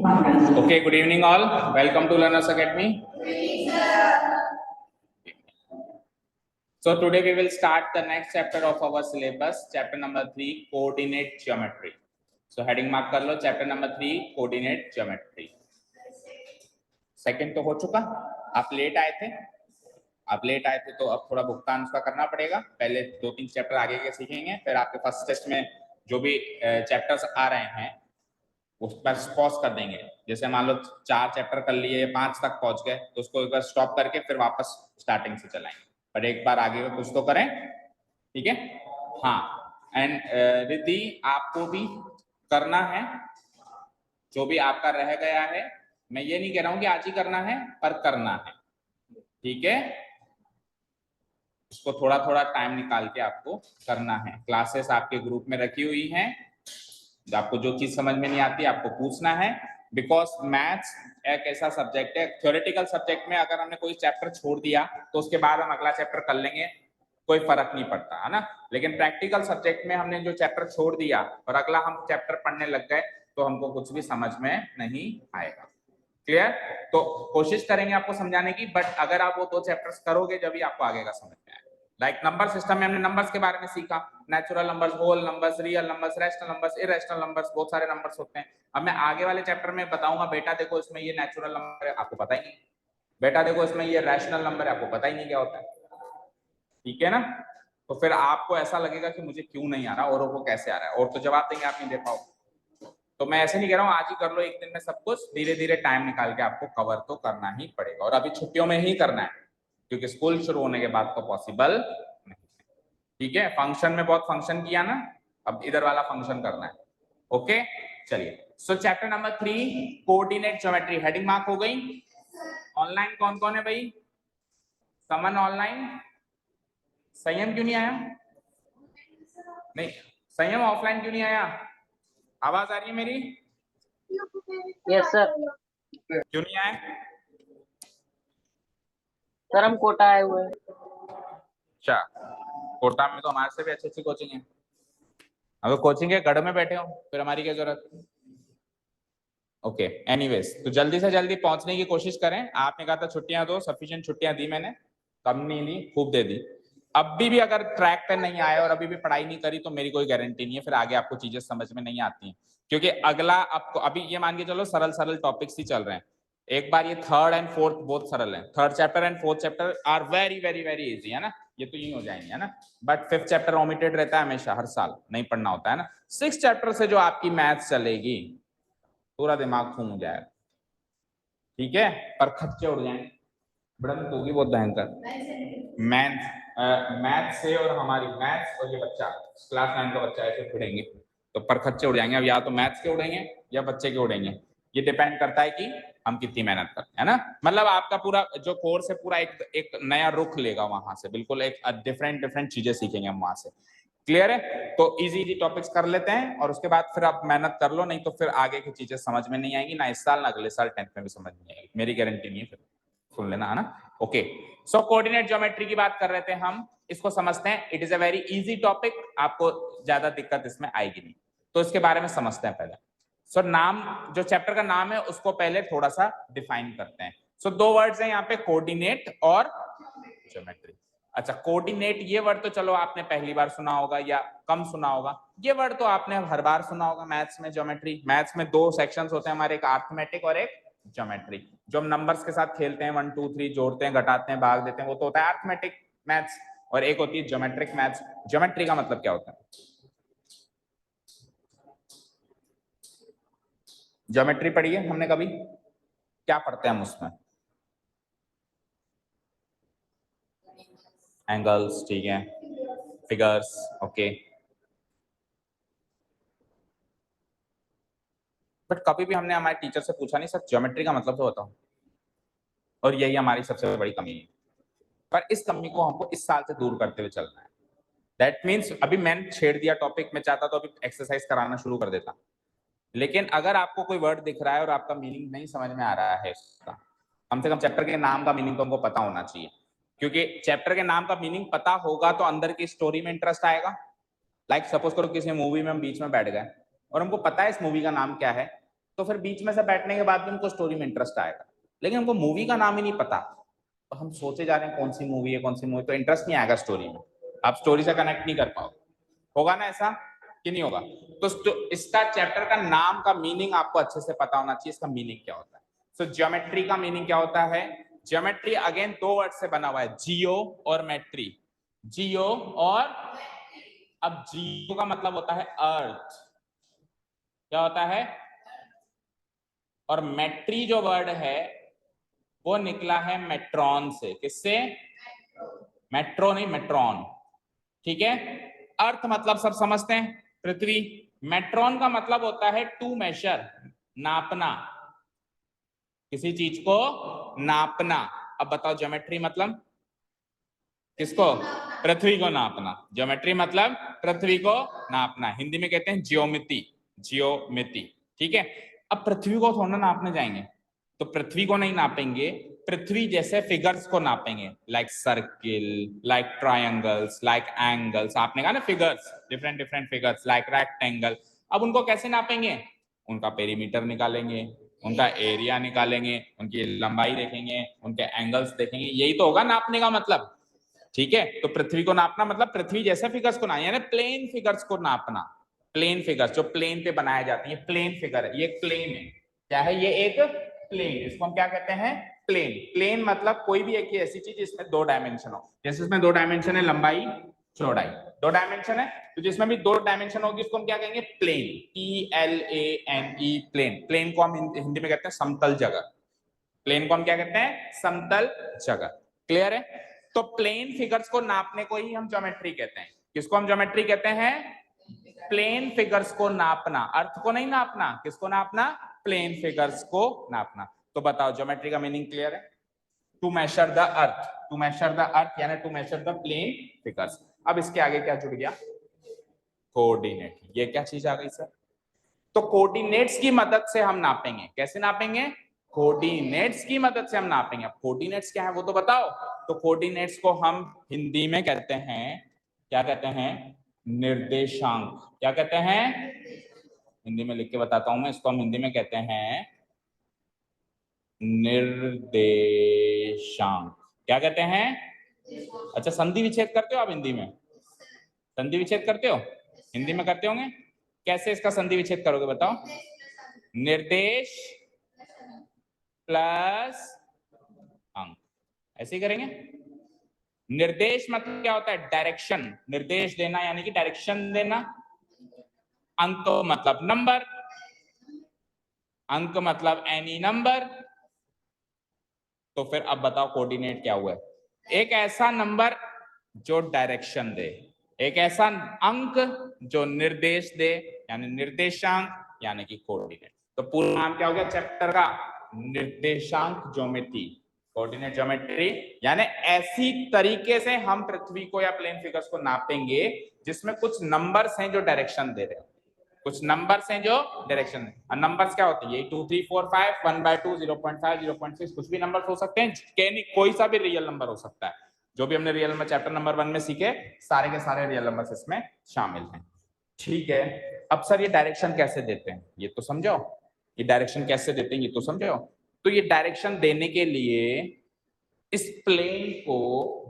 Okay, good evening all. Welcome to Learners Academy. So today we will start the next chapter of our syllabus, chapter number 3, coordinate geometry. So heading mark कर लो, chapter number 3, coordinate geometry. Second तो हो चुका, आप late आए थे तो अब थोड़ा भुगतान उसका करना पड़ेगा। पहले 2-3 चैप्टर आगे के सीखेंगे, फिर आपके फर्स्ट टेस्ट में जो भी चैप्टर्स आ रहे हैं उस पर पॉज कर देंगे। जैसे मान लो 4 चैप्टर कर लिए, 5 तक पहुंच गए तो उसको एक बार स्टॉप करके फिर वापस स्टार्टिंग से चलाएंगे, पर एक बार आगे का कुछ तो करें, ठीक है? हाँ, एंड रिद्धि आपको भी करना है जो भी आपका रह गया है। मैं ये नहीं कह रहा हूं कि आज ही करना है, पर करना है, ठीक है? इसको थोड़ा थोड़ा टाइम निकाल के आपको करना है। क्लासेस आपके ग्रुप में रखी हुई हैं, आपको जो चीज समझ में नहीं आती आपको पूछना है, बिकॉज मैथ्स एक ऐसा सब्जेक्ट है, थ्योरेटिकल सब्जेक्ट में अगर हमने कोई चैप्टर छोड़ दिया तो उसके बाद हम अगला चैप्टर कर लेंगे, कोई फर्क नहीं पड़ता है ना। लेकिन प्रैक्टिकल सब्जेक्ट में हमने जो चैप्टर छोड़ दिया और अगला हम चैप्टर पढ़ने लग गए तो हमको कुछ भी समझ में नहीं आएगा। क्लियर? तो कोशिश करेंगे आपको समझाने की, बट अगर आप वो 2 चैप्टर्स करोगे जब भी आपको आगे का समझ में आएगा। लाइक नंबर सिस्टम में हमने नंबर्स के बारे में सीखा, natural numbers, whole numbers, real numbers, rational numbers, irrational numbers, बहुत सारे नंबर्स होते हैं। अब मैं आगे वाले चैप्टर में बताऊंगा, बेटा देखो इसमें ये नेचुरल नंबर है, आपको पता ही नहीं, बेटा देखो इसमें ये रैशनल नंबर है, आपको पता ही नहीं क्या होता है, ठीक है ना? तो फिर आपको ऐसा लगेगा कि मुझे क्यों नहीं आ रहा, औरों को कैसे आ रहा है, और तो जवाब देंगे आप नहीं दे पाओ। तो मैं ऐसे नहीं कह रहा हूँ आज ही कर लो एक दिन में सब कुछ, धीरे धीरे टाइम निकाल के आपको कवर तो करना ही पड़ेगा, और अभी छुट्टियों में ही करना है क्योंकि स्कूल शुरू होने के बाद तो पॉसिबल नहीं, ठीक है? फंक्शन में बहुत फंक्शन किया ना, अब इधर वाला फंक्शन करना है। ओके, चलिए। सो chapter number 3 coordinate geometry, heading mark हो गई। ऑनलाइन कौन कौन है भाई? समन ऑनलाइन? संयम क्यों नहीं आया? नहीं, संयम ऑफलाइन क्यों नहीं आया? आवाज आ रही है मेरी? Yes sir. क्यों नहीं आए सर हम कोटा आए हुए हैं। अच्छा, कोटा में तो हमारे से भी अच्छी अच्छी कोचिंग है। अगर कोचिंग के गढ़ में बैठे हो फिर हमारी क्या जरूरत? ओके, एनीवेज, तो जल्दी से जल्दी पहुंचने की कोशिश करें। आपने कहा था छुट्टियां दो, सफिशिएंट छुट्टियां दी मैंने, कम नहीं दी, खूब दे दी। अब भी अगर ट्रैक पे नहीं आए और अभी भी पढ़ाई नहीं करी तो मेरी कोई गारंटी नहीं है फिर आगे आपको चीजें समझ में नहीं आती हैं, क्योंकि अगला आपको अभी ये मान के चलो सरल सरल टॉपिक्स ही चल रहे हैं। एक बार ये 3rd एंड 4th बहुत सरल है, 3rd chapter and 4th chapter are very very very easy, है ना? ये तो यही हो जाएंगे, है ना? बट 5th चैप्टर ओमिटेड रहता है हमेशा, हर साल नहीं पढ़ना होता है ना। 6th चैप्टर से जो आपकी मैथ्स चलेगी पूरा दिमाग घूम हो जाएगा, ठीक है? पर खच्चे उड़ जाएंगे, बढ़ंत होगी बहुत भयंकर। मैथ्स से और हमारी मैथ्स और ये बच्चा क्लास 9 का बच्चा ऐसे उड़ेंगे तो पर खच्चे उड़ जाएंगे। अब या तो मैथ्स के उड़ेंगे या बच्चे के उड़ेंगे, ये डिपेंड करता है कि हम कितनी मेहनत करते हैं ना। मतलब आपका पूरा जो कोर्स है पूरा एक नया रुख लेगा वहां से, बिल्कुल एक डिफरेंट चीजें सीखेंगे हम वहां से। क्लियर है? तो इजी इजी टॉपिक्स कर लेते हैं और उसके बाद फिर आप मेहनत कर लो, नहीं तो फिर आगे की चीजें समझ में नहीं आएगी, ना इस साल ना अगले साल 10th में भी समझ नहीं आएगी, मेरी गारंटी नहीं है, फिर सुन लेना, है ना? ओके, सो कोऑर्डिनेट ज्योमेट्री की बात कर रहे थे हम, इसको समझते हैं। It is a very easy topic, आपको ज्यादा दिक्कत इसमें आएगी नहीं, तो इसके बारे में समझते हैं पहले। सो नाम, जो चैप्टर का नाम है उसको पहले थोड़ा सा डिफाइन करते हैं। सो 2 वर्ड्स हैं यहाँ पे, कोऑर्डिनेट और ज्योमेट्री। अच्छा, कोऑर्डिनेट ये वर्ड तो चलो आपने पहली बार सुना होगा या कम सुना होगा, ये वर्ड तो आपने हर बार सुना होगा मैथ्स में। ज्योमेट्री, मैथ्स में 2 सेक्शंस होते हैं हमारे, एक अरिथमेटिक और एक ज्योमेट्री। जो हम नंबर्स के साथ खेलते हैं, 1 2 3 जोड़ते हैं, घटाते हैं, भाग देते हैं, वो तो होता है अरिथमेटिक मैथ्स, और एक होती है ज्योमेट्रिक मैथ्स। ज्योमेट्री का मतलब क्या होता है? ज्योमेट्री पढ़ी है हमने कभी? क्या पढ़ते हैं हम उसमें? एंगल्स, ठीक है, फिगर्स, ओके। बट कभी भी हमने हमारे टीचर से पूछा नहीं सर ज्योमेट्री का मतलब तो बताओ, और यही हमारी सबसे बड़ी कमी है। पर इस कमी को हमको इस साल से दूर करते हुए चलना है। दैट मीन्स अभी मैंने छेड़ दिया टॉपिक, में चाहता तो अभी एक्सरसाइज कराना शुरू कर देता, लेकिन अगर आपको कोई वर्ड दिख रहा है और आपका मीनिंग नहीं समझ में आ रहा है उसका, कम से कम चैप्टर के नाम का मीनिंग तो हमको पता होना चाहिए, क्योंकि चैप्टर के नाम का मीनिंग पता होगा तो अंदर की स्टोरी में इंटरेस्ट आएगा। लाइक सपोज करो किसी मूवी में हम बीच में बैठ गए और हमको पता है इस मूवी का नाम क्या है, तो फिर बीच में से बैठने के बाद भी उनको स्टोरी में इंटरेस्ट आएगा, लेकिन हमको मूवी का नाम ही नहीं पता, तो हम सोचे जा रहे हैं कौन सी मूवी है कौन सी मूवी, तो इंटरेस्ट नहीं आएगा स्टोरी में, आप स्टोरी से कनेक्ट नहीं कर पाओगे। होगा ना ऐसा कि नहीं होगा? तो इसका चैप्टर का नाम का मीनिंग आपको अच्छे से पता होना चाहिए, इसका मीनिंग क्या होता है। सो ज्योमेट्री का मीनिंग क्या होता है? ज्योमेट्री अगेन दो वर्ड से बना हुआ है, जियो और मेट्री। जियो और, अब जियो का मतलब होता है अर्थ, क्या होता है? और मेट्री जो वर्ड है वो निकला है मेट्रॉन से। किससे? मेट्रो नहीं, मेट्रॉन, ठीक है। अर्थ मतलब सब समझते हैं, पृथ्वी। मेट्रॉन का मतलब होता है टू मेजर, नापना, किसी चीज को नापना। अब बताओ ज्योमेट्री मतलब किसको? पृथ्वी को नापना। ज्योमेट्री मतलब पृथ्वी को नापना, हिंदी में कहते हैं ज्योमिति, ज्योमिति, ठीक है। अब पृथ्वी को थोड़ा नापने जाएंगे तो पृथ्वी को नहीं नापेंगे, पृथ्वी जैसे फिगर्स को नापेंगे, like circle, like triangles, like angles. आपने कहा ना figures, different different figures, like rectangle. अब उनको कैसे नापेंगे? उनका पेरीमीटर निकालेंगे, उनका एरिया निकालेंगे, उनकी लंबाई देखेंगे, उनके एंगल्स देखेंगे, यही तो होगा नापने का मतलब, ठीक है। तो पृथ्वी को नापना मतलब पृथ्वी जैसे फिगर्स को ना, यानी प्लेन फिगर्स को नापना। प्लेन फिगर्स जो प्लेन पे बनाए जाते हैं, प्लेन फिगर है, ये प्लेन है। क्या है ये? एक प्लेन। इसको हम क्या कहते हैं? प्लेन। प्लेन मतलब कोई भी एक ऐसी चीज जिसमें दो डायमेंशन हो, जैसे इसमें दो डायमेंशन है, लंबाई चौड़ाई, दो डायमेंशन है, तो जिसमें भी दो डायमेंशन होगी उसको हम क्या कहेंगे? प्लेन। PLANE, plane. प्लेन को हम हिंदी में कहते हैं समतल जगह। प्लेन को हम क्या कहते हैं? समतल जगह। क्लियर है? तो प्लेन फिगर्स को नापने को ही हम ज्योमेट्री कहते हैं। किसको हम ज्योमेट्री कहते हैं? प्लेन फिगर्स को नापना, अर्थ को नहीं नापना। किसको नापना? प्लेन फिगर्स को नापना। तो बताओ ज्योमेट्री का मीनिंग क्लियर है? To measure the earth, to measure the earth यानी to measure the plane figures. अब इसके आगे क्या जुड़ गया? कोऑर्डिनेट। ये क्या चीज आ गई सर? तो कोऑर्डिनेट्स की मदद से हम नापेंगे। कैसे नापेंगे? कोऑर्डिनेट्स की मदद से हम नापेंगे। अब कोऑर्डिनेट्स क्या है वो तो बताओ। तो कोऑर्डिनेट्स को हम हिंदी में कहते हैं, क्या कहते हैं? निर्देशांक। क्या कहते हैं? हिंदी में लिख के बताता हूं मैं, इसको हम हिंदी में कहते हैं निर्देशांक। क्या कहते हैं? अच्छा, संधि विच्छेद करते हो आप हिंदी में? संधि विच्छेद करते हो? हिंदी में करते होंगे। कैसे इसका संधि विच्छेद करोगे बताओ? निर्देश प्लस अंक, ऐसे ही करेंगे। निर्देश मतलब क्या होता है? डायरेक्शन, निर्देश देना यानी कि डायरेक्शन देना। अंक मतलब नंबर, अंक मतलब एनी नंबर। तो फिर अब बताओ कोऑर्डिनेट क्या हुआ है? एक ऐसा नंबर जो डायरेक्शन दे, एक ऐसा अंक जो निर्देश दे, यानी निर्देशांक यानी कि कोऑर्डिनेट। तो पूरा नाम क्या हो गया चैप्टर का? निर्देशांक ज्योमेट्री, कोऑर्डिनेट ज्योमेट्री। यानी ऐसी तरीके से हम पृथ्वी को या प्लेन फिगर्स को नापेंगे जिसमें कुछ नंबर्स हैं जो डायरेक्शन दे रहे हैं, कुछ नंबर्स हैं जो डायरेक्शन है। नंबर्स क्या होते हैं? ये 2 3 4 5 1/2 0.5 0.6 कुछ भी नंबर्स हो सकते हैं, कोई सा भी रियल नंबर हो सकता है। जो भी हमने रियल नंबर चैप्टर नंबर 1 में सीखे सारे के सारे रियल नंबर्स इसमें शामिल हैं, ठीक है। अब सर ये डायरेक्शन कैसे देते हैं ये तो समझो, ये डायरेक्शन कैसे देते हैं ये तो समझो। तो ये डायरेक्शन देने के लिए इस प्लेन को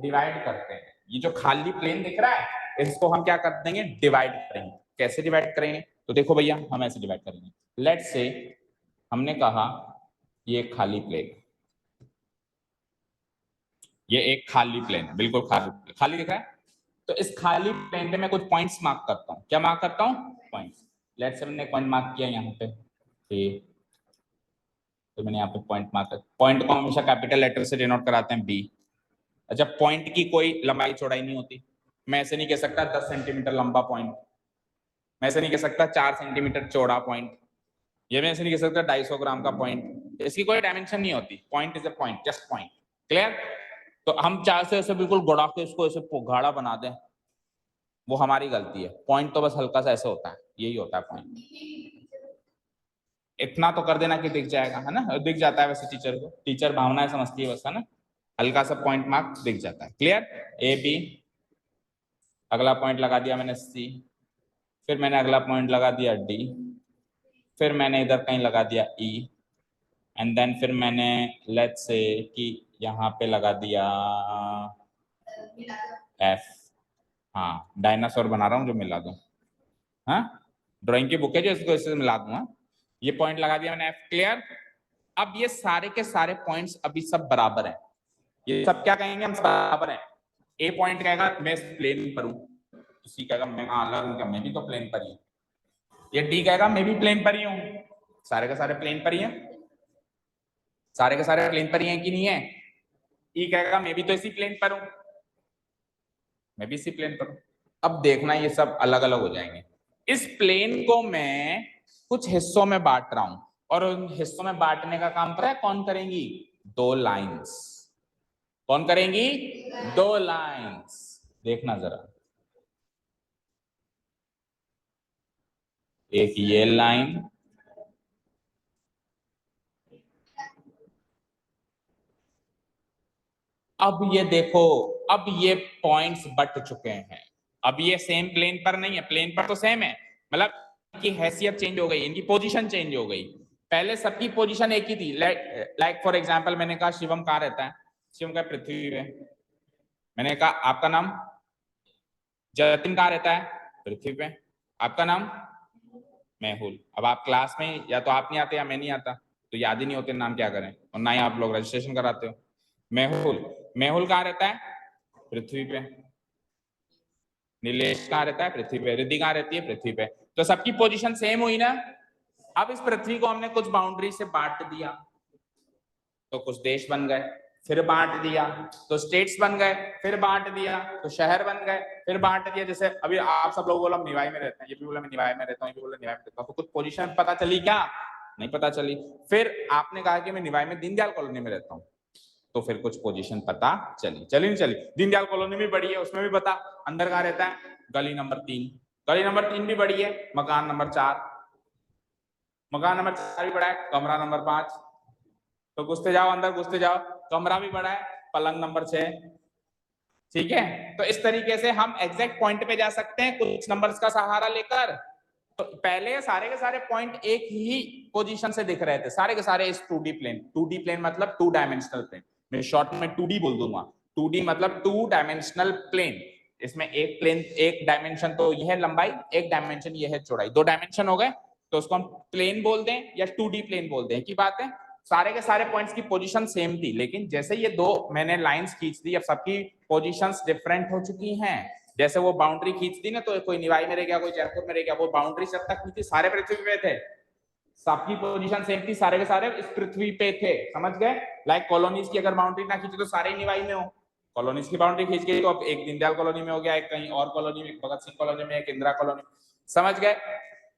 डिवाइड करते हैं। ये जो खाली प्लेन दिख रहा है इसको हम क्या कर देंगे? डिवाइड करेंगे। कैसे डिवाइड करेंगे? तो देखो भैया हम ऐसे डिवाइड करेंगे। लेट्स से हमने कहा ये खाली प्लेन, ये एक खाली प्लेन है, बिल्कुल खाली खाली दिख रहा है। तो इस खाली प्लेन पे मैं कुछ पॉइंट्स मार्क करता हूँ। क्या मार्क करता हूँ? पॉइंट्स। लेट्स से मैंने पॉइंट मार्क किया यहाँ पे, तो मैंने यहाँ पे पॉइंट मार्क कर, पॉइंट को हमेशा कैपिटल लेटर से डिनोट कराते हैं बी। अच्छा, पॉइंट की कोई लंबाई चौड़ाई नहीं होती। मैं ऐसे नहीं कह सकता 10 सेंटीमीटर लंबा पॉइंट, मैं ऐसे नहीं कह सकता 4 सेंटीमीटर चौड़ा पॉइंट, ये मैं ऐसे नहीं कह सकता 250 ग्राम का पॉइंट। इसकी कोई डायमेंशन नहीं होती। Point is a point, just point. Clear? तो हम चार से ऐसे बिल्कुल गड़ा के इसको ऐसे गाढ़ा बना दें, वो हमारी गलती है। पॉइंट तो बस हल्का सा ऐसे होता है, यही होता है पॉइंट। इतना तो कर देना कि दिख जाएगा, है ना? दिख जाता है वैसे टीचर को, टीचर भावनाएं समझती है बस, है ना? हल्का सा पॉइंट मार्क दिख जाता है। क्लियर? ए बी, अगला पॉइंट लगा दिया मैंने सी, फिर मैंने अगला पॉइंट लगा दिया डी, फिर मैंने इधर कहीं लगा दिया E, एंड देन फिर मैंने लेट्स से कि यहाँ पे लगा दिया F। हाँ, डायनासोर बना रहा हूँ जो मिला दूं। हाँ, ड्राइंग की बुक है जो इसको इससे मिला दूंगा। ये पॉइंट लगा दिया मैंने F, क्लियर। अब ये सारे के सारे पॉइंट्स अभी सब बराबर हैं। ये सब क्या कहेंगे, हम सब बराबर हैं। ए पॉइंट कहेगा मैं प्लेन पर हूं, सी कहेगा मैं अलग हूं, मैं भी तो प्लेन पर ही हूं। ये डी कहेगा मैं भी प्लेन पर ही हूं। सारे के सारे प्लेन पर ही हैं, सारे के सारे प्लेन पर ही हैं कि नहीं है। ई कहेगा मैं भी तो इसी प्लेन पर हूं, मैं भी इसी प्लेन पर हूं। अब देखना ये सब अलग अलग हो जाएंगे। इस प्लेन को मैं कुछ हिस्सों में बांट रहा हूं, और उन हिस्सों में बांटने का काम पता है कौन करेंगी, दो लाइंस। कौन करेंगी, दो लाइंस। देखना जरा, एक ये लाइन, अब ये देखो, अब ये पॉइंट्स बट चुके हैं। अब ये सेम प्लेन पर नहीं है, प्लेन पर तो सेम है, मतलब इनकी हैसियत चेंज हो गई, इनकी पोजीशन चेंज हो गई। पहले सबकी पोजीशन एक ही थी। लाइक फॉर एग्जांपल मैंने कहा शिवम कहाँ रहता है, शिवम का पृथ्वी पे। मैंने कहा आपका नाम, जतिन कहाँ रहता है, पृथ्वी पे। आपका नाम, मेहुल। अब आप क्लास में या तो आप नहीं आते या मैं नहीं आता, तो याद ही नहीं होते नाम, क्या करें, और ना ही आप लोग रजिस्ट्रेशन कराते हो। मेहुल, मेहुल कहाँ रहता है, पृथ्वी पे। नीलेश कहाँ रहता है, पृथ्वी पे। रिद्धि कहाँ रहती है, पृथ्वी पे। तो सबकी पोजीशन सेम हुई ना। अब इस पृथ्वी को हमने कुछ बाउंड्री से बांट दिया, तो कुछ देश बन गए, फिर बांट दिया तो स्टेट्स बन गए, फिर बांट दिया तो शहर बन गए, फिर बांट दिया। जैसे अभी आप सब लोग बोला निवाई में रहते हैं, ये भी बोला मैं निवाई में रहता हूँ, ये भी बोला निवाई में रहता हूँ, तो कुछ पोजीशन पता चली क्या, नहीं पता चली। फिर आपने कहा कि मैं निवाई में दीनदयाल कॉलोनी में रहता हूँ, तो फिर कुछ पोजीशन पता चली, चली नहीं चली। दीनदयाल कॉलोनी भी बड़ी है, उसमें भी पता अंदर कहाँ रहता है, गली नंबर 3। गली नंबर 3 भी बड़ी है, मकान नंबर 4, मकान नंबर 4 भी बड़ा है, कमरा नंबर 5। तो घुसते जाओ, अंदर घुसते जाओ, कमरा भी बड़ा है, पलंग नंबर 6। ठीक है, तो इस तरीके से हम एग्जैक्ट पॉइंट पे जा सकते हैं कुछ नंबर्स का सहारा लेकर। तो पहले सारे के सारे पॉइंट एक ही पोजीशन से दिख रहे थे, सारे के सारे इस 2D प्लेन। 2D प्लेन मतलब 2 डायमेंशनल प्लेन, मैं शॉर्ट में 2D बोल दूंगा। 2D मतलब 2 डायमेंशनल प्लेन। इसमें एक प्लेन, एक डायमेंशन तो यह है लंबाई, एक डायमेंशन यह है चौड़ाई, 2 डायमेंशन हो गए, तो उसको हम प्लेन बोल दें या 2D प्लेन बोल दें, की बात है। सारे के सारे पॉइंट्स की पोजीशन सेम थी, लेकिन जैसे ये दो मैंने लाइंस खींच दी, अब सबकी पोजीशंस डिफरेंट हो चुकी हैं। जैसे वो बाउंड्री खींच दी ना, तो कोई निवाई में रह गया, कोई जयपुर में रह गया, वो बाउंड्री जब तक नहीं थी सारे पृथ्वी पे थे, सबकी पोजीशन सेम थी, सारे के सारे इस पृथ्वी पे थे, समझ गए। लाइक कॉलोनीज की अगर बाउंड्री ना खींचे तो सारे ही निवाई में हो, कॉलोनीज की बाउंड्री खींच गई तो अब एक दीनदयाल कॉलोनी में हो गया, एक कहीं और कॉलोनी में, भगत सिंह कॉलोनी में, एक इंदिरा कॉलोनी, समझ गए।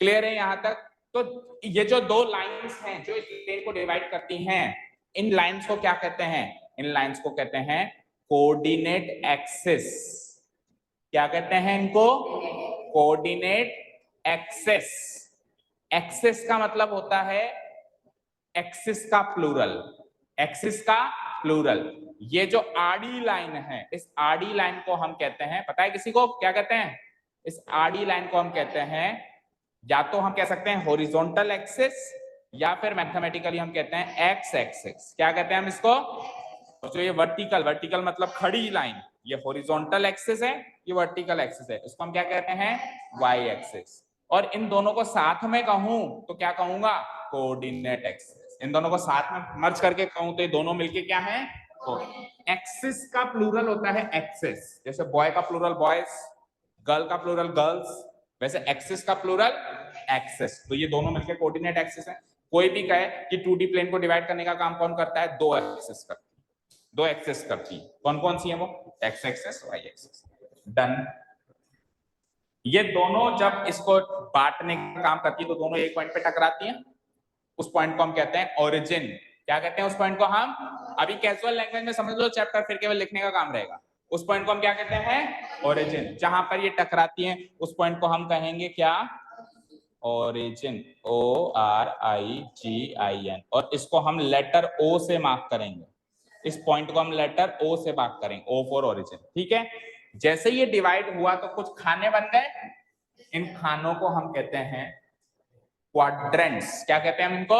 क्लियर है यहाँ तक। तो ये जो दो लाइंस हैं जो इस प्लेन को डिवाइड करती हैं, इन लाइंस को क्या कहते हैं, इन लाइंस को कहते हैं कोऑर्डिनेट एक्सिस। क्या कहते हैं इनको, कोऑर्डिनेट एक्सिस। एक्सिस का मतलब होता है एक्सिस का प्लूरल, एक्सिस का प्लूरल। ये जो आडी लाइन है, इस आडी लाइन को हम कहते हैं, पता है किसी को क्या कहते हैं, इस आडी लाइन को हम कहते हैं, या तो हम कह सकते हैं हॉरिजॉन्टल एक्सिस, या फिर मैथमेटिकली हम कहते हैं एक्स एक्सिस। क्या कहते हैं हम इसको, तो ये वर्टिकल, वर्टिकल मतलब खड़ी लाइन, ये हॉरिजॉन्टल एक्सिस है, ये वर्टिकल एक्सिस है, इसको हम क्या कहते हैं, वाई एक्सिस। और इन दोनों को साथ में कहूं तो क्या कहूंगा, कोऑर्डिनेट एक्सिस। इन दोनों को साथ में मर्ज करके कहूं तो ये दोनों मिलके क्या है, एक्सिस का प्लूरल होता है एक्सिस। जैसे बॉय का प्लूरल बॉयज, गर्ल का प्लूरल गर्ल्स, वैसे एक्सिस का प्लूरल एक्सिस। तो ये दोनों मिलकर कोऑर्डिनेट एक्सिस है। कोई भी कहे कि 2D प्लेन को डिवाइड करने का काम कौन करता है, दो एक्सिस करती है, दो एक्सिस करती है। कौन कौन सी है वो, X axis, Y axis. Done. ये दोनों जब इसको बांटने का काम करती है तो दोनों एक पॉइंट पे टकराती हैं, उस पॉइंट को हम कहते हैं ओरिजिन। क्या कहते हैं उस पॉइंट को हम, अभी कैजुअल लैंग्वेज में समझ लो, चैप्टर फिर केवल लिखने का काम रहेगा। उस पॉइंट को हम क्या कहते हैं, ओरिजिन। जहां पर ये टकराती हैं उस पॉइंट को हम कहेंगे क्या, ओरिजिन, ORIGIN। और इसको हम लेटर O से मार्क करेंगे, इस पॉइंट को हम लेटर O से मार्क करेंगे, O फॉर ओरिजिन। ठीक है, जैसे ये डिवाइड हुआ तो कुछ खाने बन गए, इन खानों को हम कहते हैं क्वाड्रेंट्स। क्या कहते हैं हम इनको?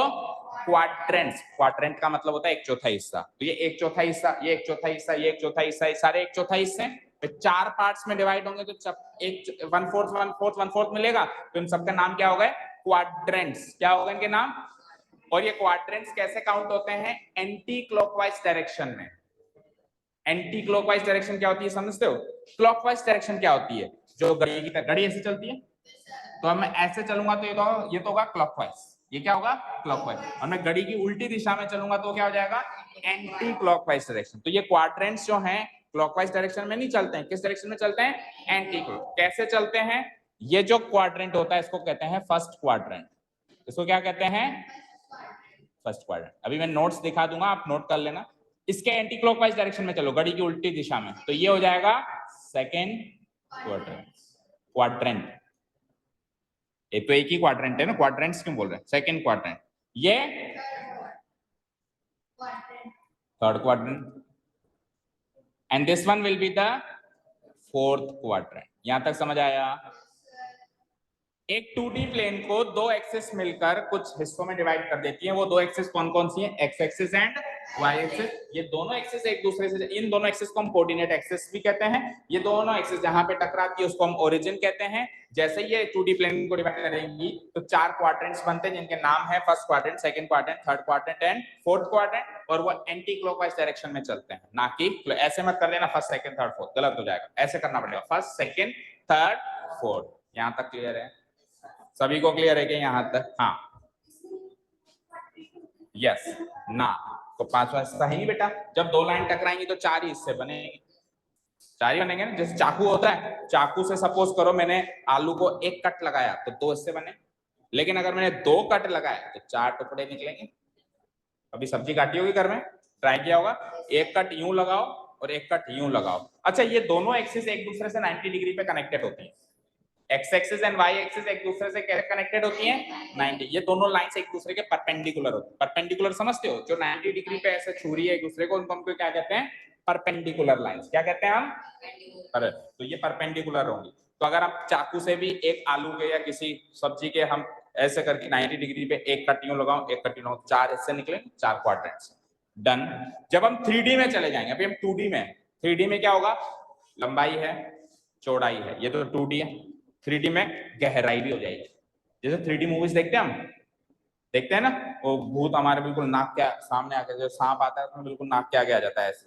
क्वाड्रेंट्स। क्वाड्रेंट का मतलब होता है एक चौथाई हिस्सा। तो ये एक चौथाई हिस्सा, ये एक चौथाई हिस्सा, ये एक चौथाई हिस्सा, ये सारे एक चौथाई हिस्से चार पार्ट्स में डिवाइड होंगे तो एक 1/4 मिलेगा। तो इन सबका नाम क्या होगा? क्वाड्रेंट्स। क्या होगा इनके नाम? और ये क्वाड्रेंट्स कैसे काउंट होते हैं? एंटी क्लॉकवाइज डायरेक्शन में। एंटी क्लॉकवाइज डायरेक्शन क्या होती है समझते हो? क्लॉकवाइज डायरेक्शन क्या होती है? जो घड़ी की तरह, घड़ी ऐसे चलती है तो मैं ऐसे चलूंगा तो ये तो होगा क्लॉकवाइज। ये क्या होगा? क्लॉकवाइज। और मैं घड़ी की उल्टी दिशा में चलूंगा तो क्या हो जाएगा? Anti clockwise direction. तो ये क्वाड्रेंट्स जो हैं क्लॉकवाइज डायरेक्शन में नहीं चलते हैं। किस डायरेक्शन में चलते हैं? Anti clock. कैसे चलते हैं? ये जो क्वाड्रेंट होता है इसको कहते हैं फर्स्ट क्वाड्रेंट। इसको क्या कहते हैं? First quadrant. अभी मैं नोट्स दिखा दूंगा, आप नोट कर लेना। इसके एंटी क्लॉकवाइज डायरेक्शन में चलो, घड़ी की उल्टी दिशा में, तो ये हो जाएगा सेकेंड क्वाड्रेंट। क्वाड्रेंट ये तो एक ही क्वाड्रेंट है ना, क्वाड्रेंट्स क्यों बोल रहे हैं? Second quadrant. ये third quadrant and this one will be the fourth quadrant. यहां तक समझ आया? एक 2D प्लेन को दो एक्सिस मिलकर कुछ हिस्सों में डिवाइड कर देती हैं। वो दो एक्सिस कौन कौन सी हैं? X axis and Y axis. ये दोनों एक्सिस एक दूसरे से, इन दोनों एक्सिस को हम कोऑर्डिनेट एक्सिस भी कहते हैं। ये दोनों एक्सिस जहां पे टकराती है उसको हम ओरिजिन कहते हैं। जैसे ये 2D प्लेन को डिवाइड करेंगी तो चार क्वाड्रेंट्स बनते हैं जिनके नाम है first quadrant, second quadrant, third quadrant and fourth quadrant. और वो एंटी क्लॉकवाइज डायरेक्शन में चलते हैं, ना कि ऐसे मत कर लेना फर्स्ट सेकंड थर्ड फोर्थ, गलत हो जाएगा। ऐसे करना पड़ेगा फर्स्ट सेकंड थर्ड फोर्थ। यहां तक क्लियर है? सभी को क्लियर है कि यहां तक? हाँ, यस ना। तो पांचवा हिस्सा है नहीं बेटा। जब दो लाइन टकराएंगी तो चार ही हिस्से बनेंगे, चार ही बनेंगे ना। जैसे चाकू होता है, चाकू से सपोज करो मैंने आलू को एक कट लगाया तो दो हिस्से बने, लेकिन अगर मैंने दो कट लगाया तो चार टुकड़े निकलेंगे। अभी सब्जी काटी होगी घर में, ट्राई किया होगा, एक कट यूं लगाओ और एक कट यूं लगाओ। अच्छा, ये दोनों एक्सिस एक दूसरे से 90 डिग्री पे कनेक्टेड होती है। X axis and Y axis एक दूसरे से कैसे कनेक्टेड होती हैं? 90। ये दोनों लाइंस एक दूसरे के परपेंडिकुलर होती है। परपेंडिकुलर समझते हो? जो 90 डिग्री पे ऐसे छू रही है एक दूसरे को, उनको हम क्या कहते हैं? Perpendicular lines. क्या कहते हैं हम? अरे तो ये परपेंडिकुलर होंगी। तो अगर हम चाकू से भी एक आलू के या किसी सब्जी के हम ऐसे करके 90 डिग्री पे एक कट यूं लगाओ, एक कट यूं लगाओ, चार हिस्से निकले, चार क्वाड्रेंट्स। डन। जब हम 3D में चले जाएंगे, अभी हम 2D में। 3D में क्या होगा? लंबाई है, चौड़ाई है, ये तो 2D है। 3D में गहराई भी हो जाएगी। जैसे 3D मूवीज देखते हैं हम, देखते हैं ना, वो भूत हमारे बिल्कुल नाक के सामने आके, जो सांप आता है उसमें बिल्कुल नाक के आगे आ जाता है, ऐसे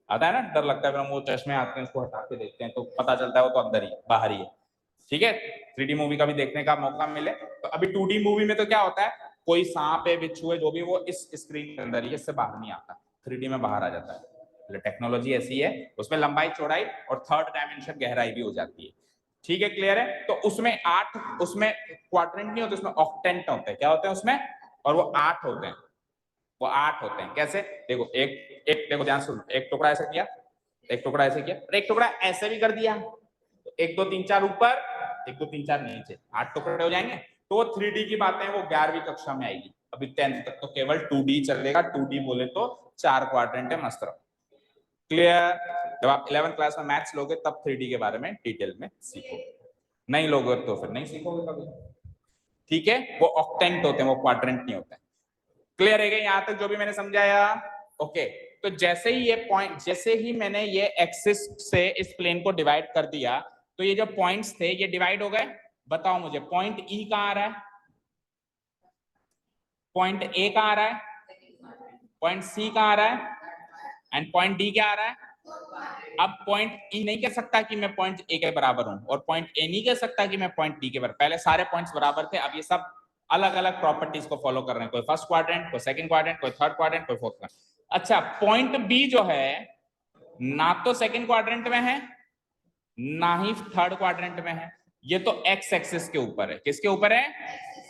आता है ना, डर लगता है। फिर हम वो चश्मे आते हैं उसको हटा के देखते हैं तो पता चलता है वो तो अंदर ही बाहर ही है। ठीक है, 3D मूवी का भी देखने का मौका मिले तो। अभी 2D मूवी में तो क्या होता है, कोई सांप है, बिच्छू है, जो भी, वो इस स्क्रीन के अंदर ही, इससे बाहर नहीं आता। 3D में बाहर आ जाता है। टेक्नोलॉजी ऐसी है, उसमें लंबाई चौड़ाई और थर्ड डायमेंशन गहराई भी हो जाती है। ठीक है, क्लियर है? तो उसमें 8, उसमें क्वाड्रेंट नहीं होते, उसमें ऑक्टेंट होते हैं। क्या होते हैं उसमें? और वो 8 होते हैं, वो 8 होते हैं। कैसे? देखो, एक एक देखो, ध्यान सुनो। एक टुकड़ा ऐसे किया, एक टुकड़ा ऐसे किया, और एक टुकड़ा ऐसे भी कर दिया। 1 2 3 4 ऊपर, 1 2 3 4 नीचे, 8 टुकड़े हो जाएंगे। तो वो 3D की बातें वो 11वीं कक्षा में आएगी। अभी 10th तक तो केवल 2D चलेगा। 2D बोले तो 4 क्वाड्रेंट है, मस्त रहो। क्लियर? जब आप 11th क्लास में मैथ्स लोगे तब 3D के बारे में डिटेल में सीखोगे, नहीं लोगे तो फिर नहीं सीखोगे कभी। ठीक है, वो ऑक्टेंट होते हैं, वो क्वाड्रेंट नहीं होते हैं। क्लियर है क्या यहां तक जो भी मैंने समझाया? ओके। तो जैसे ही ये पॉइंट, जैसे ही मैंने ये एक्सिस से इस प्लेन को डिवाइड कर दिया तो ये जो पॉइंट्स थे ये डिवाइड हो गए। बताओ मुझे, पॉइंट ई कहां आ रहा है? पॉइंट ए कहां आ रहा है? पॉइंट सी कहां आ रहा है? एंड पॉइंट डी क्या आ रहा है? अब पॉइंट ई नहीं कह सकता कि मैं पॉइंट ए के बराबर हूं, और पॉइंट ए नहीं कह सकता कि मैं पॉइंट डी के बराबर। पहले सारे पॉइंट्स बराबर थे, अब ये सब अलग अलग प्रॉपर्टीज को फॉलो कर रहे हैं। कोई फर्स्ट क्वाड्रेंट, कोई सेकंड क्वाड्रेंट, कोई थर्ड क्वाड्रेंट, कोई फोर्थ क्वाड्रेंट। अच्छा, पॉइंट बी जो है ना तो सेकंड क्वाड्रेंट में है ना ही थर्ड क्वाड्रेंट में है, ये तो एक्स एक्सिस के ऊपर है। किसके ऊपर है?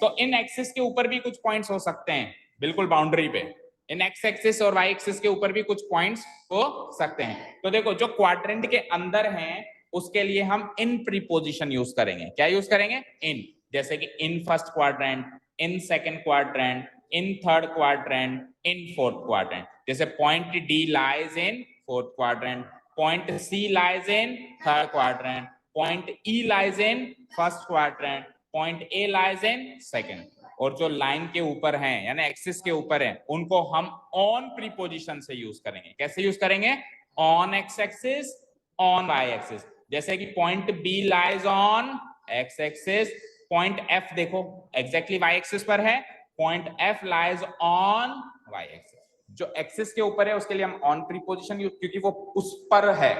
तो इन एक्सिस के ऊपर भी कुछ पॉइंट्स हो सकते हैं, बिल्कुल बाउंड्री पे। इन एक्स एक्सिस और वाई एक्सिस के ऊपर भी कुछ पॉइंट्स हो सकते हैं। तो देखो, जो क्वाड्रेंट के अंदर हैं उसके लिए हम इन प्रीपोजिशन यूज करेंगे। क्या यूज करेंगे? इन। जैसे कि in first quadrant, in second quadrant, in third quadrant, in fourth quadrant. जैसे point D lies in fourth quadrant, point C lies in third quadrant, point E lies in first quadrant, point A lies in second. और जो line के ऊपर हैं यानी axis के ऊपर हैं उनको हम ऑन प्रीपोजिशन से यूज करेंगे। कैसे यूज करेंगे? On X axis, on Y axis. जैसे कि point B lies on X axis, point F देखो एग्जैक्टली वाई एक्सिस पर है, point F lies on Y axis. जो एक्सिस के ऊपर है उसके लिए हम ऑन प्रीपोजिशन यूज, क्योंकि वो उस पर है,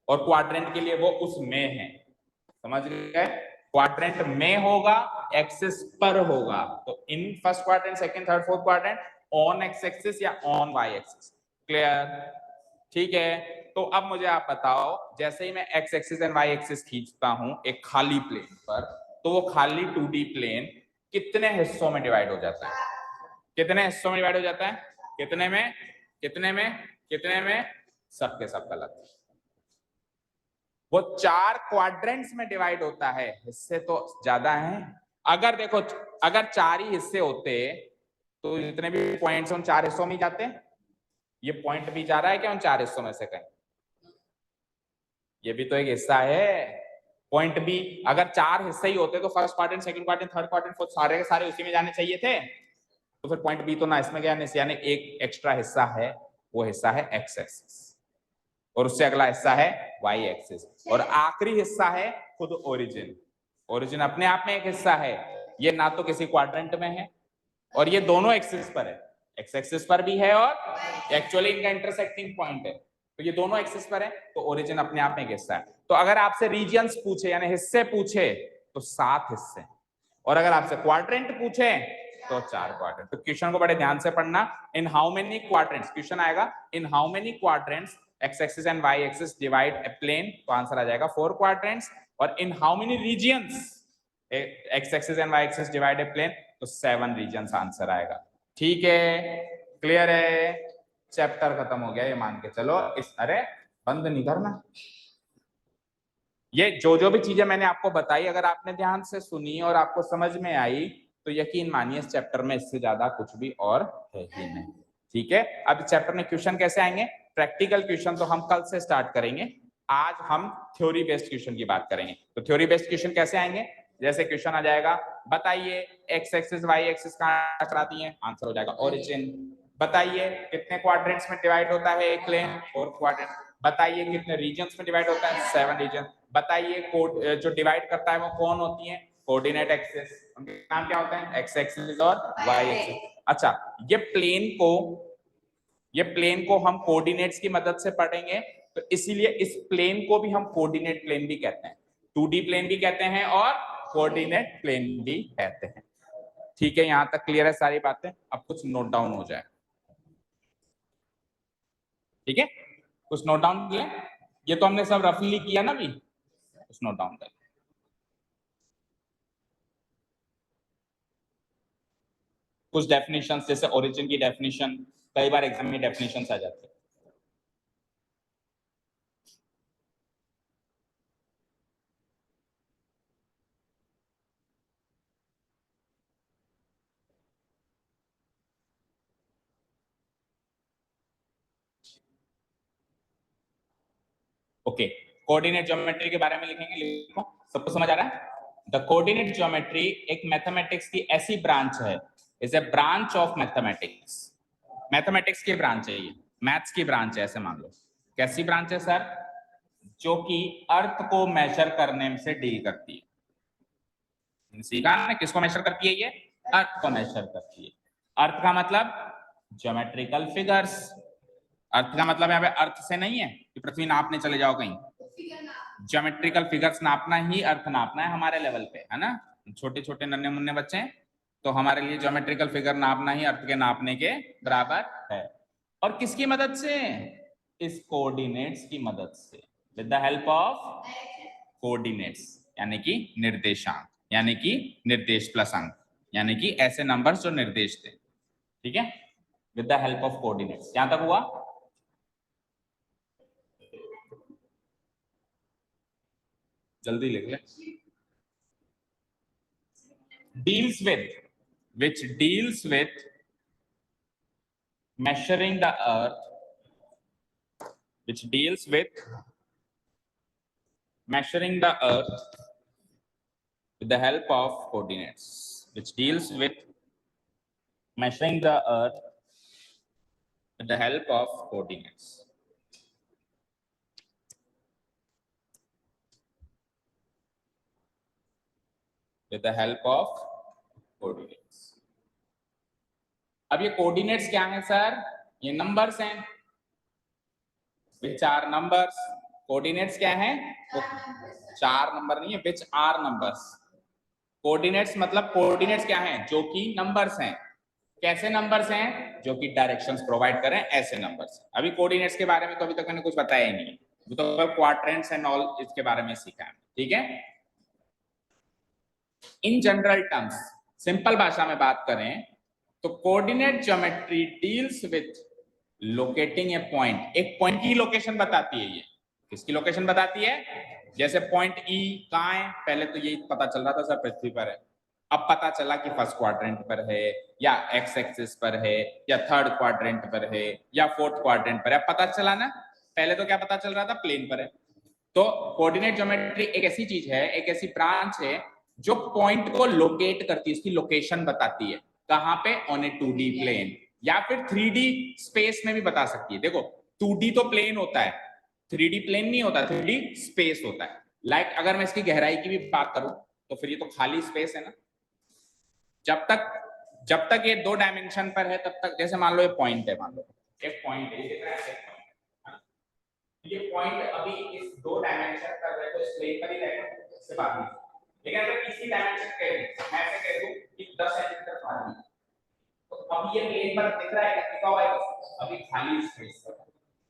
और क्वाड्रेंट के लिए वो उसमें है। समझ गए? क्वाड्रेंट में होगा, एक्सिस पर होगा। तो इन first quadrant, second, third, fourth quadrant on X axis या ऑन वाई एक्सिस। क्लियर? ठीक है। तो अब मुझे आप बताओ, जैसे ही मैं X axis and Y axis खींचता हूं एक खाली प्लेन पर, तो वो खाली 2D प्लेन कितने हिस्सों में डिवाइड हो जाता है? कितने हिस्सों में डिवाइड हो जाता है? कितने में? कितने में? कितने में? सबके सब गलत। वो 4 क्वाड्रेंट्स में डिवाइड होता है। हिस्से तो ज्यादा हैं। अगर देखो, अगर 4 ही हिस्से होते तो जितने भी पॉइंट्स उन 4 हिस्सों में जाते। ये पॉइंट भी जा रहा है क्या उन 4 हिस्सों में से कहीं? ये भी तो एक हिस्सा है पॉइंट बी। अगर 4 हिस्से ही होते तो first quadrant, second quadrant, third quadrant, fourth, सारे के सारे उसी में जाने चाहिए थे। तो फिर पॉइंट बी तो ना इसमें गया, यानी एक एक्स्ट्रा हिस्सा है, वो हिस्सा है एक्स एक्सिस, और उससे अगला हिस्सा है वाई एक्सिस, और आखिरी हिस्सा है खुद ओरिजिन। ओरिजिन अपने आप में एक हिस्सा है। ये ना तो किसी क्वाड्रेंट में है, और ये दोनों एक्सिस पर है, एक्स एक्सिस पर भी है, और एक्चुअली इनका इंटरसेक्टिंग पॉइंट है। तो ये दोनों एक्सिस पर है, तो ओरिजिन अपने आप में एक हिस्सा है। तो अगर आपसे रीजियंस पूछे यानी हिस्से पूछे तो 7 हिस्से, और अगर आपसे क्वाड्रेंट पूछे तो 4 क्वाड्रेंट। तो क्वेश्चन को बड़े ध्यान से पढ़ना। In how many quadrants, question आएगा in how many quadrants X axis and Y axis divide a plane, तो आंसर आ जाएगा 4 क्वाड्रेंट्स। और in how many regions X axis and Y axis divide a plane, तो 7 regions answer आएगा। ठीक है? Clear है? चैप्टर खत्म हो गया ये मान के चलो। इस अरे बंद नहीं करना। ये जो भी चीजें मैंने आपको बताई, अगर आपने ध्यान से सुनी और आपको समझ में आई तो यकीन मानिए इस चैप्टर में इससे ज्यादा कुछ भी और है ही नहीं। ठीक है? अब चैप्टर में क्वेश्चन कैसे आएंगे? प्रैक्टिकल क्वेश्चन तो हम कल से स्टार्ट करेंगे। आज हम थ्योरी बेस्ड क्वेश्चन की बात करेंगे। तो थ्योरी बेस्ड क्वेश्चन कैसे आएंगे? जैसे क्वेश्चन आ जाएगा, बताइए एक्स एक्सिस वाई एक्सिस कहां टकराती है, आंसर हो जाएगा ओरिजिन। बताइए कितने क्वाड्रेंट्स में डिवाइड होता है एक प्लेन, 4 क्वाड्रेंट। बताइए कितने रीजन्स में डिवाइड होता है, 7 रीजन। बताइए जो डिवाइड करता है वो कौन होती है, कोऑर्डिनेट एक्सिस। उनके नाम क्या होते हैं, एक्स एक्सिस और वाई एक्सिस। अच्छा, ये प्लेन को हम कोऑर्डिनेट्स की मदद से पढ़ेंगे, तो इसीलिए इस प्लेन को भी हम कोऑर्डिनेट प्लेन भी कहते हैं, 2D प्लेन भी कहते हैं और कोऑर्डिनेट प्लेन भी कहते हैं। ठीक है? यहां तक क्लियर है सारी बातें? अब कुछ नोट डाउन हो जाए। ठीक है? कुछ नोट डाउन किया? ये तो हमने सब रफली किया ना, भी कुछ नोट डाउन कर। कुछ डेफिनेशंस, जैसे ओरिजिन की डेफिनेशन, कई बार एग्जाम में डेफिनेशंस आ जाती है। ओके, कोऑर्डिनेट ज्योमेट्री के बारे में लिखेंगे, लिखो। सबको समझ आ रहा है? द कोऑर्डिनेट ज्योमेट्री एक मैथमेटिक्स की ऐसी ब्रांच है, is a branch of mathematics. Mathematics की ब्रांच है ये, मैथ्स की ब्रांच है, ऐसे मान लो। कैसी ब्रांच है सर? जो कि अर्थ को मेजर करने से डील करती है। सीखा ना, किसको मेजर करती है ये? अर्थ को मेजर करती है। अर्थ का मतलब ज्योमेट्रिकल फिगर्स। अर्थ का मतलब यहाँ पे अर्थ से नहीं है कि पृथ्वी नापने चले जाओ कहीं। ज्योमेट्रिकल फिगर्स नापना ही अर्थ नापना है हमारे लेवल पे, है ना? छोटे छोटे नन्हे मुन्ने बच्चे हैं, तो हमारे लिए ज्योमेट्रिकल फिगर नापना ही अर्थ के नापने के बराबर है। और किसकी मदद से? इस कोऑर्डिनेट्स की मदद से, with the help of coordinates, यानी कि निर्देशांक, यानी कि निर्देश प्लस अंक, यानी कि ऐसे नंबर्स जो निर्देश थे। ठीक है? With the help of coordinates. यहां तक हुआ? जल्दी लिख ले। which deals with measuring the earth, which deals with measuring the earth with the help of coordinates, which deals with measuring the earth with the help of coordinates. With the help of coordinates. अब ये coordinates क्या हैं sir? ये numbers हैं, which are numbers. Coordinates क्या हैं? वो 4 number नहीं है, विच आर नंबर्स। कोऑर्डिनेट्स मतलब कोऑर्डिनेट्स क्या हैं? जो कि नंबर्स हैं। कैसे नंबर्स हैं? जो कि डायरेक्शंस प्रोवाइड करें, ऐसे नंबर्स। अभी कोऑर्डिनेट्स के बारे में तो अभी तक मैंने कुछ बताया ही नहीं, तो क्वाड्रेंट्स एंड ऑल इसके बारे में सीखा है, ठीक है। इन जनरल टर्म्स, सिंपल भाषा में बात करें तो coordinate geometry deals with locating A point. एक पॉइंट की लोकेशन बताती है। ये किसकी लोकेशन बताती है? जैसे पॉइंट ई कहाँ है? पहले तो यही पता चल रहा था सर पृथ्वी पर है, अब पता चला कि फर्स्ट क्वाड्रेंट पर है, या एक्स एक्सिस पर है, या थर्ड क्वाड्रेंट पर है, या फोर्थ क्वाड्रेंट पर है। पता चला ना? पहले तो क्या पता चल रहा था? प्लेन पर है। तो कोऑर्डिनेट ज्योमेट्री एक ऐसी चीज है, एक ऐसी ब्रांच है जो पॉइंट को लोकेट करती है, इसकी लोकेशन बताती है। कहां पे? ऑन ए 2D प्लेन, या फिर 3D स्पेस में भी बता सकती है। देखो 2D तो प्लेन होता है, 3D प्लेन नहीं होता, 3D स्पेस होता है। लाइक अगर मैं इसकी गहराई की भी बात करूं तो फिर ये तो खाली स्पेस है ना। जब तक ये 2 डायमेंशन पर है तब तक, जैसे मान लो ये पॉइंट है, मान लो एक पॉइंट है, ये पॉइंट अभी इस 2 डायमेंशन पर है तो इस प्लेन पर ही रहेगा, इससे बात नहीं। लेकिन अगर किसी डायमेंशन पे मैं ऐसे कह दूं कि 10 सेंटीमीटर खाली, तो अब ये प्लेन पर दिख रहा है, लिखा हुआ है अभी खाली स्पेस पर।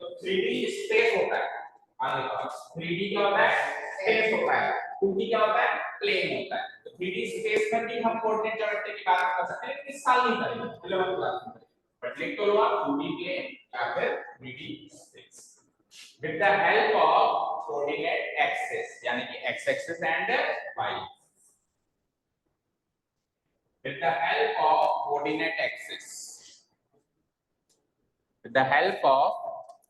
तो 3D स्पेस होता है, आगे का 3D क्या होता है? स्पेस होता है। 2D क्या होता है? प्लेन होता है। तो 3D स्पेस में भी हम कोऑर्डिनेट ज्योमेट्री की बात कर सकते हैं, लेकिन इस साल नहीं करेंगे, 11th क्लास में। बट लिख तो लो आप 2D प्लेन या फिर 3D space with the help of coordinate axis, यानी कि x axis and y, with the help of coordinate axis, with the help of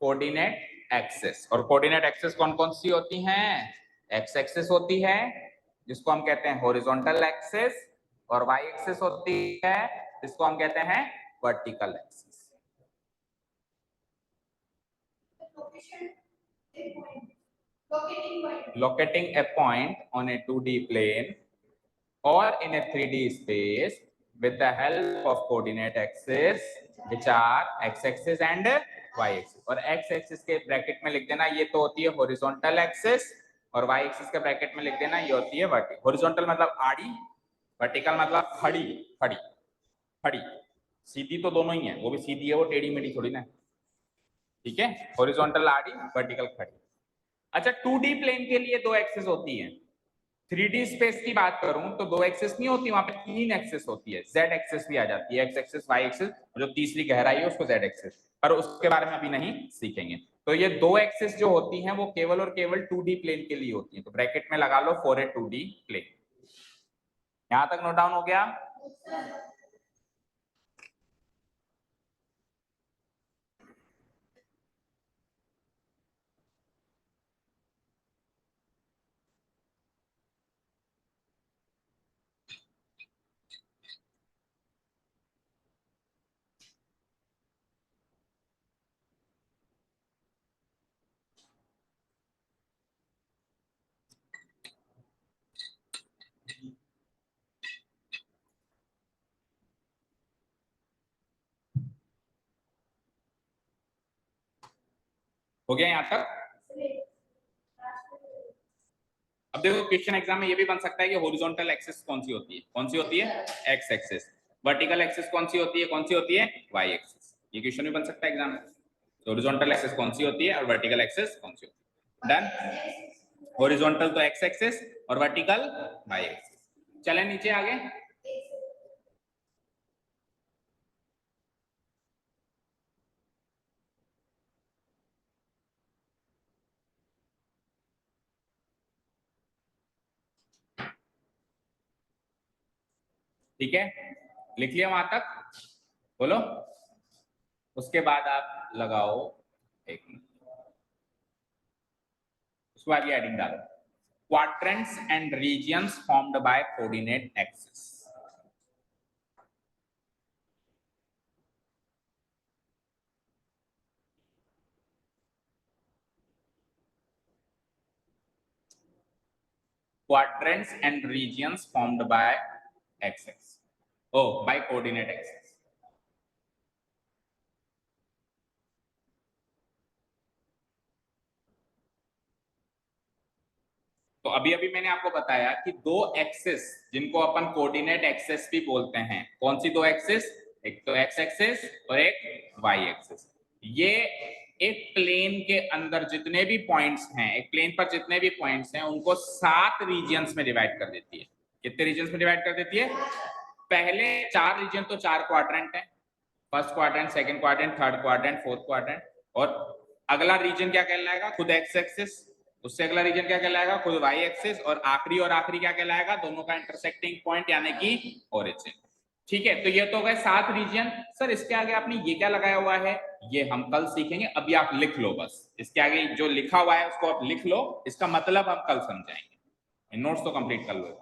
coordinate axis। और coordinate axis कौन कौन सी होती हैं? x axis होती है जिसको हम कहते हैं horizontal axis, और y axis होती है जिसको हम कहते हैं vertical axis। Locating a point on a 2D plane or in a 3D space with the help of coordinate axis which are x-axis and y-axis। और x-axis के ब्रैकेट में लिख देना ये तो होती है horizontal axis, और y-axis के ब्रैकेट में लिख देना ये होती है vertical। horizontal मतलब आड़ी, vertical मतलब खड़ी खड़ी खड़ी। सीधी तो दोनों ही है, वो भी सीधी है, वो टेढ़ी मेढ़ी थोड़ी ना, ठीक है। horizontal आड़ी, vertical खड़ी। अच्छा 2D प्लेन के लिए 2 एक्सिस होती है। 3D स्पेस की बात करूं तो 2 एक्सिस नहीं होती, वहां पे 3 एक्सिस होती है। Z एक्सिस भी आ जाती है, X एक्सिस, Y एक्सिस, और जो तीसरी गहराई है उसको Z एक्सिस, पर उसके बारे में अभी नहीं सीखेंगे। तो ये 2 एक्सिस जो होती हैं वो केवल और केवल 2D प्लेन के लिए होती है। तो ब्रैकेट में लगा लो फॉर ए 2D प्लेन। यहां तक नोट डाउन हो गया? हो गया यहां तक? अब देखो क्वेश्चन एग्जाम में ये भी बन सकता है कि हॉरिजॉन्टल एक्सिस कौन सी होती है? कौन सी होती है? X axis. वर्टिकल एक्सिस कौन सी होती है? कौन सी होती है? Y axis. ये क्वेश्चन भी बन सकता है एग्जाम में। तो हॉरिजॉन्टल एक्सिस कौन सी होती है और वर्टिकल एक्सिस कौन सी होती है? डन। हॉरिजॉन्टल तो एक्स एक्सिस और वर्टिकल वाई एक्सिस। चलें नीचे आगे। ठीक है, लिख लिया वहां तक? बोलो। उसके बाद आप लगाओ एक मिनट, उसके बाद ये हेडिंग डालो, quadrants and regions formed by coordinate axis। quadrants and regions formed by x-axis, by coordinate axis. तो अभी अभी मैंने आपको बताया कि दो एक्सिस जिनको अपन कोऑर्डिनेट एक्सिस भी बोलते हैं, कौन सी दो एक्सिस, एक तो एक्स एक्सिस और एक वाई एक्सिस। ये एक प्लेन के अंदर जितने भी पॉइंट्स हैं, एक प्लेन पर जितने भी पॉइंट्स हैं उनको 7 रीजन्स में डिवाइड कर देती है। कितने रीजन्स में डिवाइड कर देती है? पहले 4 रीजन तो 4 क्वाड्रेंट है, first quadrant, second quadrant, third quadrant, fourth quadrant, और अगला रीजन क्या कहलाएगा? खुद एक्स एक्सिस। उससे अगला रीजन क्या कहलाएगा? खुद वाई एक्सिस। और आखिरी क्या कहलाएगा? दोनों का इंटरसेक्टिंग पॉइंट यानी कि ओरिजिन। ठीक है, तो ये तो हो गए 7 रीजन। सर इसके आगे आपने ये क्या लगाया हुआ है? ये हम कल सीखेंगे, अभी आप लिख लो बस। इसके आगे जो लिखा हुआ है उसको आप लिख लो, इसका मतलब हम कल समझाएंगे। नोट्स तो कंप्लीट कर लो।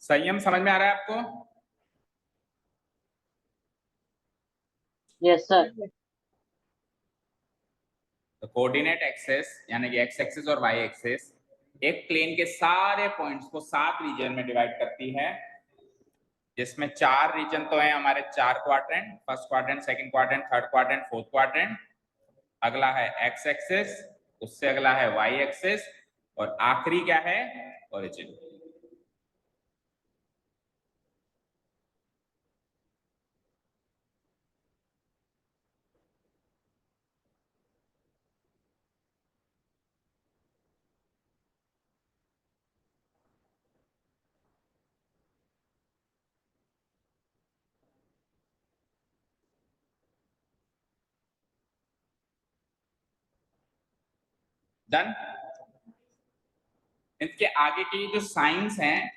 संयम समझ में आ रहा है आपको? Yes sir. तो कोऑर्डिनेट एक्सेस यानी कि एक्स एक्सिस और वाई एक्सिस एक प्लेन के सारे पॉइंट्स को 7 रीजन में डिवाइड करती है, जिसमें 4 रीजन तो है हमारे 4 quadrant, first quadrant, second quadrant, third quadrant, fourth quadrant. अगला है एक्स एक्सिस, उससे अगला है वाई एक्सिस, और आखिरी क्या है? ओरिजिन। डन। इसके आगे की जो साइंस हैं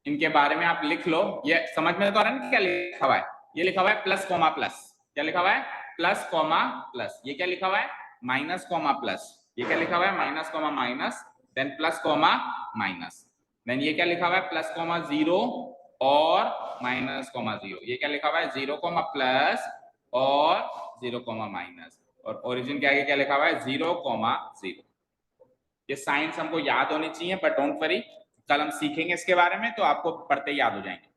इनके बारे में आप लिख लो। ये समझ में तो आ रहा है क्या लिखा हुआ है? ये लिखा हुआ है प्लस कॉमा प्लस। क्या लिखा हुआ है? Plus comma plus. ये क्या लिखा हुआ है? Minus comma plus. ये क्या लिखा हुआ है? Minus comma minus, then plus comma minus. Then ये क्या लिखा हुआ है? प्लस कॉमा जीरो और माइनस कॉमा जीरो। ये क्या लिखा हुआ है? जीरो कॉमा प्लस और जीरो कॉमा माइनस। और ओरिजिन के आगे क्या लिखा हुआ है? Zero comma zero. ये साइंस हमको याद होनी चाहिए, बट डोंट वरी, कल हम सीखेंगे इसके बारे में तो आपको पढ़ते ही याद हो जाएंगे।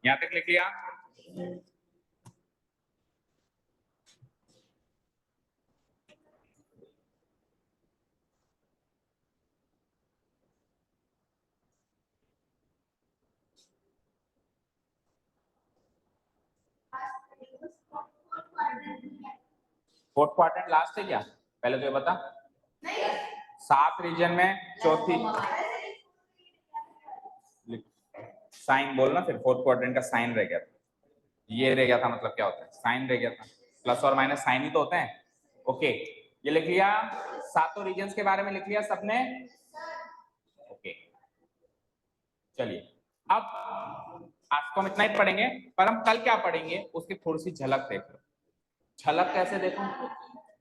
यहां तक लिख लिया? फोर्थ क्वाड्रेंट लास्ट है क्या? पहले तो ये बता। 7 रीजन में चौथी साइन बोलना, फिर फोर्थ क्वाड्रेंट का साइन रह गया था। ये रह गया था, मतलब क्या होता है? साइन रह गया था। प्लस और माइनस साइन ही तो होते हैं। ओके, ये लिख लिया। 7 रीजन्स के बारे में लिख लिया सबने? ओके, चलिए अब आज तो हम इतना ही पढ़ेंगे, पर हम कल क्या पढ़ेंगे उसकी थोड़ी सी झलक देख लो। झलक कैसे देखो?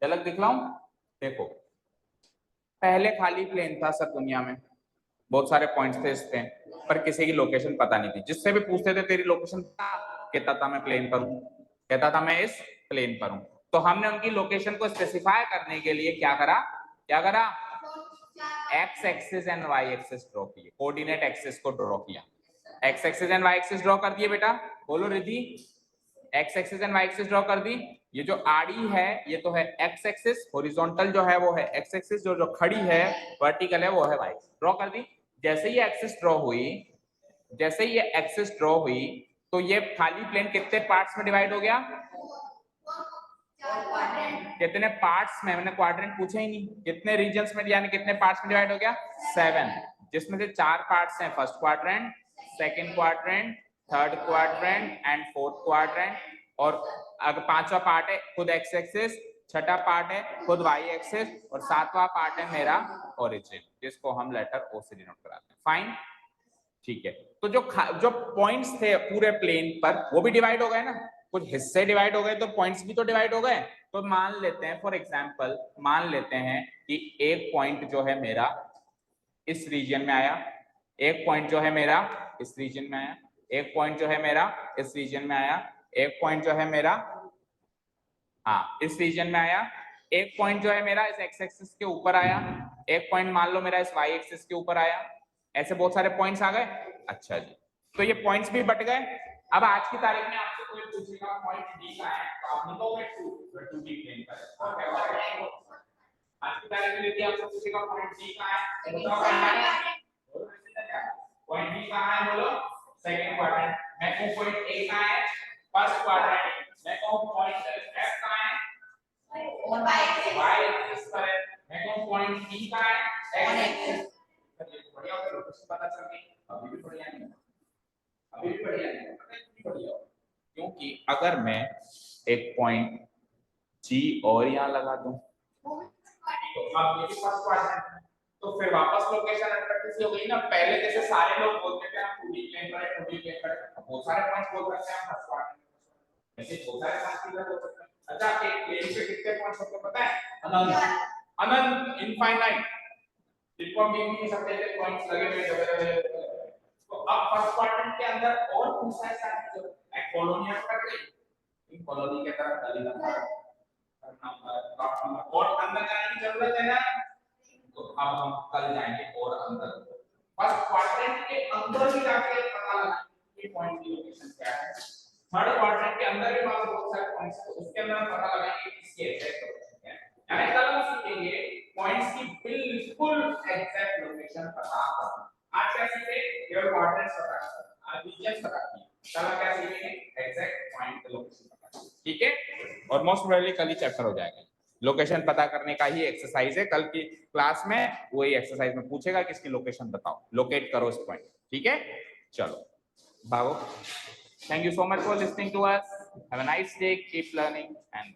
झलक दिखलाऊं? देखो, पहले खाली प्लेन था सर दुनिया में, बहुत सारे पॉइंट्स थे इस पे, पर किसी की लोकेशन पता नहीं थी। जिससे भी पूछते थे तेरी लोकेशन, कहता था मैं प्लेन पर हूं, कहता था मैं इस प्लेन पर हूं। तो हमने उनकी लोकेशन को स्पेसिफाई करने के लिए क्या करा? X axis and Y axis draw किए, कोऑर्डिनेट एक्सिस को ड्रॉ किया। X axis and Y axis draw कर दिए बेटा, बोलो Riddhi. X axis and Y axis draw कर दी। ये जो आड़ी है ये तो है एक्स एक्सिस, हॉरिजॉन्टल जो है वो है एक्स एक्सिस, जो खड़ी है वर्टिकल है वो है वाई। ड्रॉ कर दी। जैसे ही एक्सिस ड्रॉ हुई, जैसे ही ये एक्सिस ड्रॉ हुई तो ये खाली प्लेन कितने पार्ट्स में डिवाइड हो गया? कितने पार्ट्स में? मैंने क्वाड्रेंट पूछा ही नहीं। कितने रीजन्स में यानी कितने पार्ट्स में डिवाइड हो गया? 7, जिसमें से 4 पार्ट्स हैं, first quadrant, second quadrant, third quadrant and fourth quadrant. और अगर 5वां पार्ट है खुद एक्स एक्सिस, छठा पार्ट है खुद वाई एक्सिस, और 7वां पार्ट है मेरा ओरिजिन, जिसको हम लेटर ओ से डिनोट कराते हैं। फाइन, ठीक है। तो जो पॉइंट्स थे पूरे प्लेन पर वो भी डिवाइड हो गए ना, कुछ हिस्से डिवाइड हो गए तो पॉइंट्स भी तो डिवाइड हो गए। तो मान लेते हैं फॉर एग्जांपल, मान लेते हैं कि एक पॉइंट जो है मेरा इस रीजन में आया, एक पॉइंट जो है मेरा इस रीजन में आया, एक पॉइंट जो है मेरा इस रीजन में आया, एक पॉइंट जो है मेरा इस रीजन में आया, एक पॉइंट जो है मेरा इस एक्स एक्सिस के ऊपर आया, एक पॉइंट मान लो मेरा इस वाई एक्सिस के ऊपर आया। ऐसे बहुत सारे पॉइंट्स आ गए। अच्छा जी, तो ये पॉइंट्स भी बट गए। अब आज की तारीख में आपसे कोई पूछेगा पॉइंट डी का है तो आप लिखोगे 2 डी प्लेन पर। आज की तारीख में यदि आपसे पूछेगा पॉइंट डी का है तो बताओ क्या है? पॉइंट डी कहां है बोलो? Second quadrant. मैं कहूं पॉइंट ए का है फर्स्ट क्वाड्रेंट। मैं कहूं पॉइंट एफ का है वाई एक्सिस पर है। मैं कहूं पॉइंट डी का है एक्स एक्सिस। बढ़िया होगा, लोकेशन पता चल गई। अभी भी बढ़िया नहीं, अभी भी बढ़िया नहीं, पता है बढ़िया, क्योंकि अगर मैं एक पॉइंट जी और यहाँ लगा दूं तो अब ये भी फर्स्ट क्वाड्रेंट है, तो फिर वापस लोकेशन अनप्रैक्टिस हो गई ना। पहले जैसे सारे लोग बोलते थे हम 2D प्लेन पर है, 2D प्लेन पर है, बहुत सारे पॉइंट्स बोल सकते हैं हम फर्स्ट क्वाड्रेंट में, ऐसे बहुत सारे पॉइंट्स हो सकते हैं। अच्छा, एक प्लेन पे कितने पॉइंट्स होते हैं पता है? अनंत, अनंत, इनफाइनाइट, जिनको हम गिन नहीं सकते थे पॉइंट्स लगे हुए जगह। तो अब फर्स्ट क्वाड्रेंट के अंदर और पूछा है सारे जो एक कॉलोनी पकड़ गई, इन कॉलोनी के तरफ गली नंबर और अंदर जाने की जरूरत है ना। तो अब हम कल जाएंगे और अंदर, फर्स्ट क्वाड्रेंट के अंदर भी जाके पता लगाएंगे कि पॉइंट की लोकेशन क्या है। थर्ड क्वाड्रेंट के अंदर भी वहां बहुत सारे पॉइंट्स है, तो उसके अंदर हम पता लगाएंगे कि इसकी एग्जैक्ट लोकेशन क्या है। यानी कल हम सीखेंगे पॉइंट्स की बिल्कुल एग्जैक्ट लोकेशन पता करना। आज क्या सीखे? केवल क्वाड्रेंट्स पता करना, आज रीजन पता किया। कल क्या सीखेंगे? एग्जैक्ट पॉइंट की लोकेशन पता। ठीक है, और मोस्ट प्रोबेबली कल ही चैप्टर हो जाएगा। लोकेशन पता करने का ही एक्सरसाइज है, कल की क्लास में वही एक्सरसाइज में पूछेगा कि इसकी लोकेशन बताओ, लोकेट करो इस पॉइंट। ठीक है, चलो भागो। Thank you so much for listening to us. Have a nice day, keep learning and